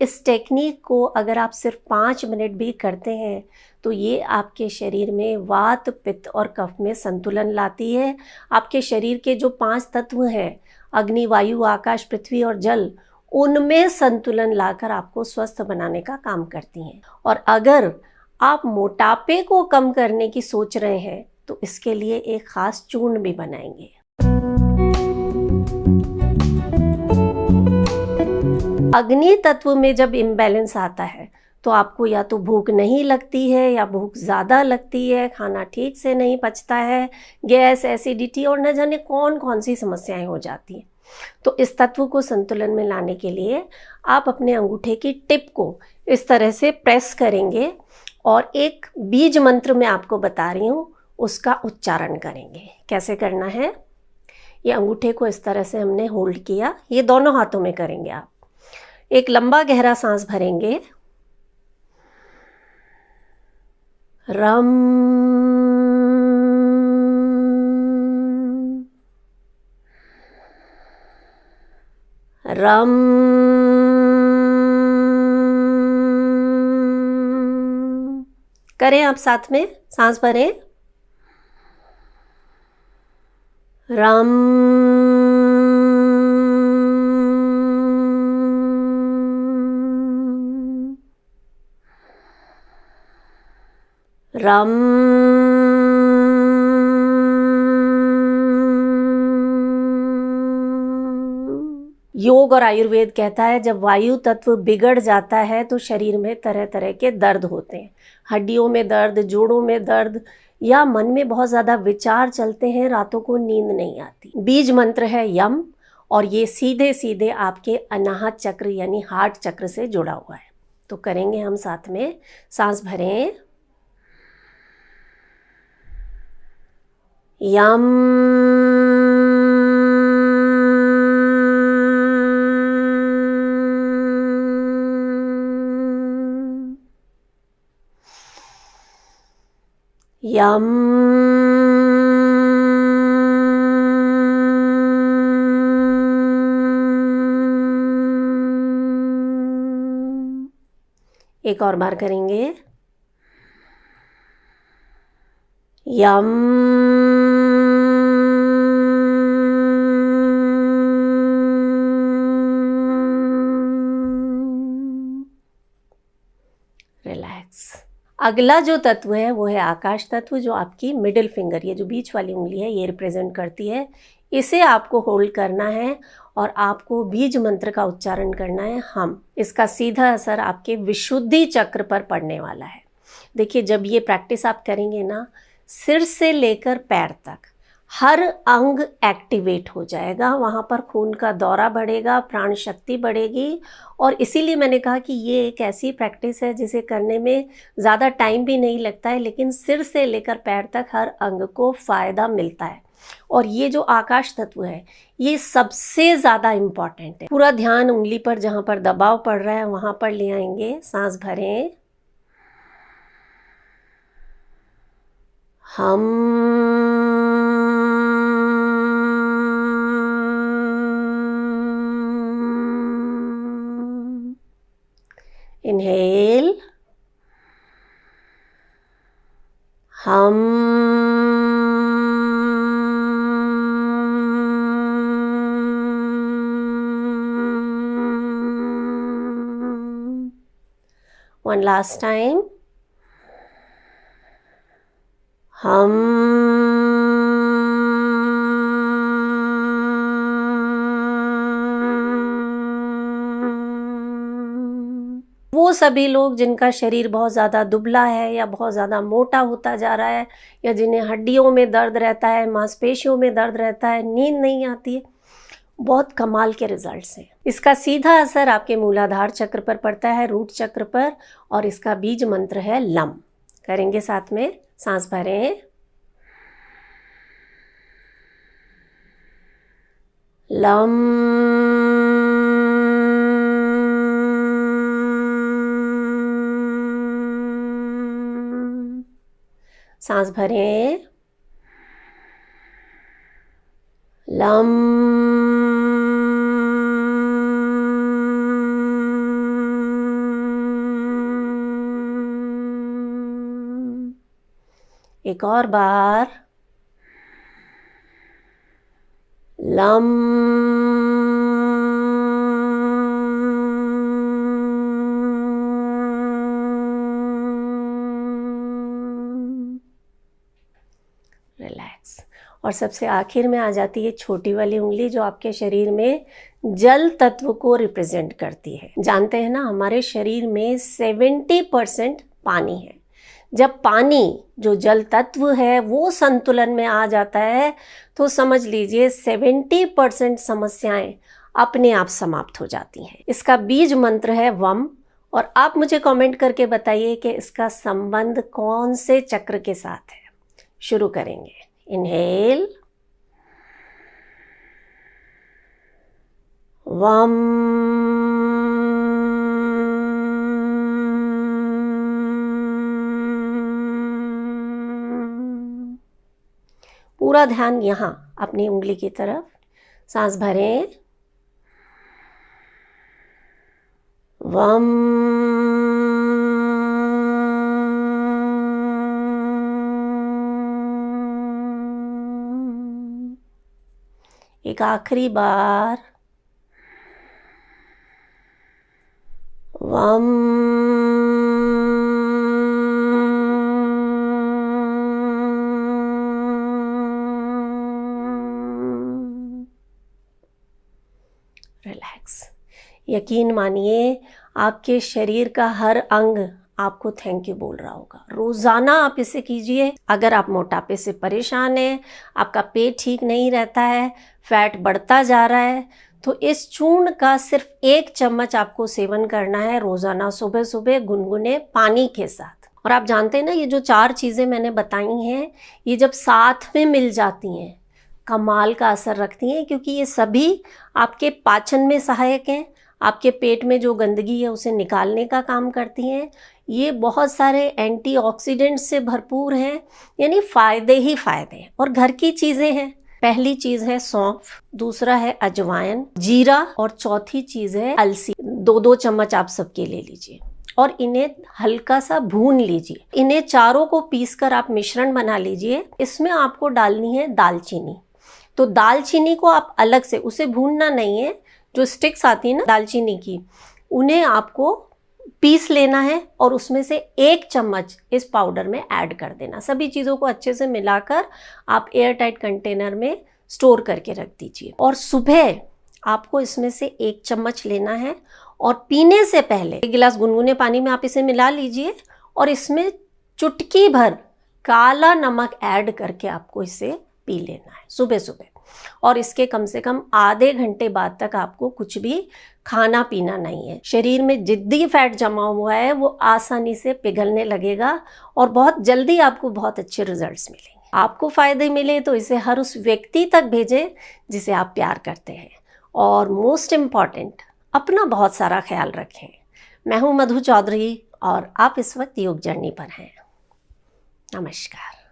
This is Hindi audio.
इस टेक्निक को अगर आप सिर्फ 5 मिनट भी करते हैं तो ये आपके शरीर में वात, पित्त और कफ में संतुलन लाती है। आपके शरीर के जो 5 तत्व हैं, अग्नि, वायु, आकाश, पृथ्वी और जल, उनमें संतुलन लाकर आपको स्वस्थ बनाने का काम करती हैं। और अगर आप मोटापे को कम करने की सोच रहे हैं तो इसके लिए एक खास चूर्ण भी बनाएंगे। अग्नि तत्व में जब इम्बैलेंस आता है तो आपको या तो भूख नहीं लगती है या भूख ज़्यादा लगती है, खाना ठीक से नहीं पचता है, गैस, एसिडिटी और न जाने कौन कौन सी समस्याएं हो जाती हैं। तो इस तत्व को संतुलन में लाने के लिए आप अपने अंगूठे की टिप को इस तरह से प्रेस करेंगे और एक बीज मंत्र मैं आपको बता रही हूँ, उसका उच्चारण करेंगे। कैसे करना है? ये अंगूठे को इस तरह से हमने होल्ड किया, ये दोनों हाथों में करेंगे आप। एक लंबा गहरा सांस भरेंगे, रम, रम, करें आप साथ में, सांस भरें, रम, रम, योग और आयुर्वेद कहता है जब वायु तत्व बिगड़ जाता है तो शरीर में तरह तरह के दर्द होते हैं। हड्डियों में दर्द, जोड़ों में दर्द, या मन में बहुत ज़्यादा विचार चलते हैं, रातों को नींद नहीं आती। बीज मंत्र है यम और ये सीधे सीधे आपके अनाहत चक्र यानी हार्ट चक्र से जुड़ा हुआ है। तो करेंगे हम साथ में, सांस भरें, यम, यम, एक और बार करेंगे, यम, रिलैक्स। अगला जो तत्व है वो है आकाश तत्व, जो आपकी मिडिल फिंगर, ये जो बीच वाली उंगली है, ये रिप्रेजेंट करती है। इसे आपको होल्ड करना है और आपको बीज मंत्र का उच्चारण करना है हम। इसका सीधा असर आपके विशुद्धि चक्र पर पड़ने वाला है। देखिए, जब ये प्रैक्टिस आप करेंगे ना, सिर से लेकर पैर तक हर अंग एक्टिवेट हो जाएगा, वहाँ पर खून का दौरा बढ़ेगा, प्राण शक्ति बढ़ेगी। और इसीलिए मैंने कहा कि ये एक ऐसी प्रैक्टिस है जिसे करने में ज़्यादा टाइम भी नहीं लगता है, लेकिन सिर से लेकर पैर तक हर अंग को फ़ायदा मिलता है। और ये जो आकाश तत्व है ये सबसे ज़्यादा इम्पॉर्टेंट है। पूरा ध्यान उंगली पर, जहाँ पर दबाव पड़ रहा है वहाँ पर ले आएंगे। सांस भरें, हम, इनहेल, हम, वन लास्ट टाइम, हम, वो सभी लोग जिनका शरीर बहुत ज़्यादा दुबला है या बहुत ज़्यादा मोटा होता जा रहा है, या जिन्हें हड्डियों में दर्द रहता है, मांसपेशियों में दर्द रहता है, नींद नहीं आती है, बहुत कमाल के रिजल्ट्स हैं। इसका सीधा असर आपके मूलाधार चक्र पर पड़ता है, रूट चक्र पर, और इसका बीज मंत्र है लम। करेंगे साथ में, सांस भरें, लम, सांस भरें, लम, एक और बार, लम। रिलैक्स। और सबसे आखिर में आ जाती है छोटी वाली उंगली, जो आपके शरीर में जल तत्व को रिप्रेजेंट करती है। जानते हैं ना, हमारे शरीर में 70% पानी है। जब पानी, जो जल तत्व है, वो संतुलन में आ जाता है तो समझ लीजिए 70% समस्याएं अपने आप समाप्त हो जाती हैं। इसका बीज मंत्र है वम। और आप मुझे कमेंट करके बताइए कि इसका संबंध कौन से चक्र के साथ है। शुरू करेंगे। इनहेल, वम। पूरा ध्यान यहाँ अपनी उंगली की तरफ। सांस भरें, वम। एक आखिरी बार, वम। रिलैक्स। यकीन मानिए, आपके शरीर का हर अंग आपको थैंक यू बोल रहा होगा। रोजाना आप इसे कीजिए। अगर आप मोटापे से परेशान हैं, आपका पेट ठीक नहीं रहता है, फैट बढ़ता जा रहा है, तो इस चूर्ण का सिर्फ 1 चम्मच आपको सेवन करना है रोजाना, सुबह सुबह गुनगुने पानी के साथ। और आप जानते हैं ना, ये जो 4 चीजें मैंने बताई हैं, ये जब साथ में मिल जाती हैं कमाल का असर रखती हैं, क्योंकि ये सभी आपके पाचन में सहायक हैं, आपके पेट में जो गंदगी है उसे निकालने का काम करती हैं। ये बहुत सारे एंटीऑक्सीडेंट से भरपूर हैं, यानी फ़ायदे ही फ़ायदे हैं। और घर की चीज़ें हैं। पहली चीज़ है सौंफ, दूसरा है अजवाइन, जीरा, और चौथी चीज़ है अलसी। 2-2 चम्मच आप सबके ले लीजिए और इन्हें हल्का सा भून लीजिए। इन्हें चारों को पीसकर आप मिश्रण बना लीजिए। इसमें आपको डालनी है दालचीनी। तो दालचीनी को आप अलग से, उसे भूनना नहीं है, जो स्टिक्स आती है ना दालचीनी की, उन्हें आपको पीस लेना है और उसमें से 1 चम्मच इस पाउडर में ऐड कर देना। सभी चीज़ों को अच्छे से मिलाकर आप एयर टाइट कंटेनर में स्टोर करके रख दीजिए। और सुबह आपको इसमें से 1 चम्मच लेना है और पीने से पहले 1 गिलास गुनगुने पानी में आप इसे मिला लीजिए और इसमें चुटकी भर काला नमक ऐड करके आपको इसे पी लेना है सुबह सुबह। और इसके कम से कम आधे घंटे बाद तक आपको कुछ भी खाना पीना नहीं है। शरीर में जिद्दी फैट जमा हुआ है वो आसानी से पिघलने लगेगा और बहुत जल्दी आपको बहुत अच्छे रिजल्ट्स मिलेंगे। आपको फायदे मिले तो इसे हर उस व्यक्ति तक भेजें जिसे आप प्यार करते हैं। और मोस्ट इम्पॉर्टेंट, अपना बहुत सारा ख्याल रखें। मैं हूँ मधु चौधरी और आप इस वक्त योग जर्नी पर हैं। नमस्कार।